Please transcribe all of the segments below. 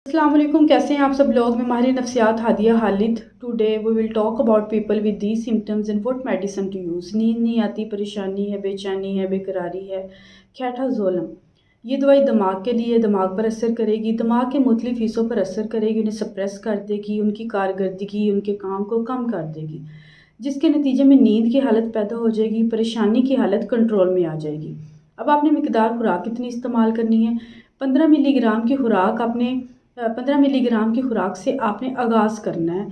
السلام علیکم، کیسے ہیں آپ سب لوگ؟ میں ماہر نفسیات Hadia Khalid. Today we will talk about people with these symptoms and what medicine to use. نیند نہیں آتی، پریشانی ہے، بے چینی ہے، بے قراری ہے، کھیٹا زولم. یہ دوائی دماغ کے لیے دماغ پر اثر کرے گی، دماغ کے مختلف حصوں پر اثر کرے گی، انہیں سپریس کر دے گی، ان کی کارکردگی، ان کے کام کو کم کر دے گی، جس کے نتیجے میں نیند کی حالت پیدا ہو جائے گی، پریشانی کی حالت کنٹرول میں آ جائے گی. اب آپ نے مقدار خوراک کتنی استعمال کرنی ہے؟ 15 ملی گرام کی خوراک سے آپ نے آغاز کرنا ہے،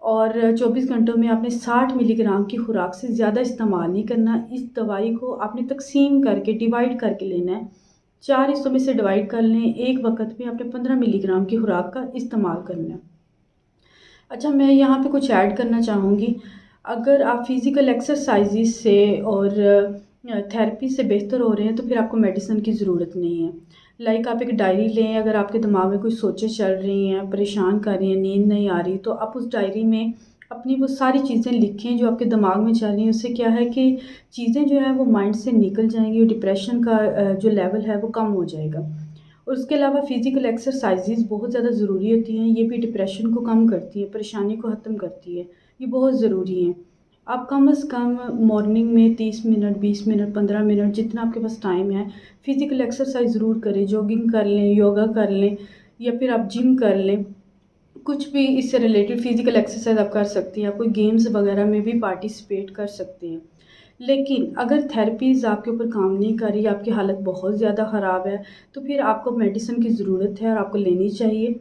اور 24 گھنٹوں میں آپ نے 60 ملی گرام کی خوراک سے زیادہ استعمال نہیں کرنا. اس دوائی کو آپ نے تقسیم کر کے ڈیوائڈ کر کے لینا ہے. 4 حصوں میں سے ڈیوائڈ کر لیں. ایک وقت میں آپ نے 15 ملی گرام کی خوراک کا استعمال کرنا ہے. اچھا، میں یہاں پہ کچھ ایڈ کرنا چاہوں گی. اگر آپ فزیکل ایکسرسائزز سے اور تھیراپی سے بہتر ہو رہے ہیں تو پھر آپ کو میڈیسن کی ضرورت نہیں ہے. لائک آپ ایک ڈائری لیں. اگر آپ کے دماغ میں کچھ سوچیں چل رہی ہیں، پریشان کر رہی ہیں، نیند نہیں آ رہی، تو آپ اس ڈائری میں اپنی وہ ساری چیزیں لکھیں جو آپ کے دماغ میں چل رہی ہیں. اس سے کیا ہے کہ چیزیں جو ہیں وہ مائنڈ سے نکل جائیں گی، اور ڈپریشن کا جو لیول ہے وہ کم ہو جائے گا. اور اس کے علاوہ فزیکل ایکسرسائزز بہت زیادہ ضروری ہوتی ہیں. یہ بھی ڈپریشن کو کم کرتی ہیں، پریشانی کو ختم کرتی ہے. یہ بہت ضروری ہیں. آپ کم از کم مارننگ میں 30 منٹ، 20 منٹ، 15 منٹ، جتنا آپ کے پاس ٹائم ہے، فزیکل ایکسرسائز ضرور کریں. جوگنگ کر لیں، یوگا کر لیں، یا پھر آپ جم کر لیں. کچھ بھی اس سے ریلیٹڈ فزیکل ایکسرسائز آپ کر سکتی ہیں. آپ کوئی گیمز وغیرہ میں بھی پارٹیسپیٹ کر سکتے ہیں. لیکن اگر تھیراپیز آپ کے اوپر کام نہیں کر رہی، آپ کی حالت بہت زیادہ خراب ہے، تو پھر آپ کو میڈیسن کی ضرورت ہے، اور آپ کو لینی چاہیے.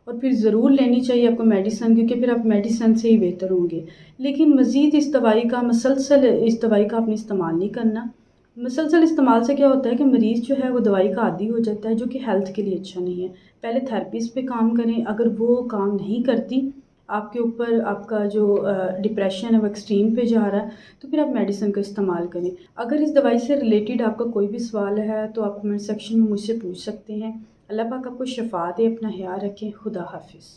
اور پھر ضرور لینی چاہیے آپ کو میڈیسن، کیونکہ پھر آپ میڈیسن سے ہی بہتر ہوں گے. لیکن مزید اس دوائی کا آپ نے استعمال نہیں کرنا. مسلسل استعمال سے کیا ہوتا ہے کہ مریض جو ہے وہ دوائی کا عادی ہو جاتا ہے، جو کہ ہیلتھ کے لیے اچھا نہیں ہے. پہلے تھیراپسٹ پہ کام کریں. اگر وہ کام نہیں کرتی آپ کے اوپر، آپ کا جو ڈپریشن ہے وہ ایکسٹریم پہ جا رہا ہے، تو پھر آپ میڈیسن کا استعمال کریں. اگر اس دوائی سے ریلیٹڈ آپ کا کوئی بھی سوال ہے تو آپ کمنٹ سیکشن میں مجھ سے پوچھ سکتے ہیں. اللہ پاک آپ کو شفا دے. اپنا خیال رکھیں. خدا حافظ.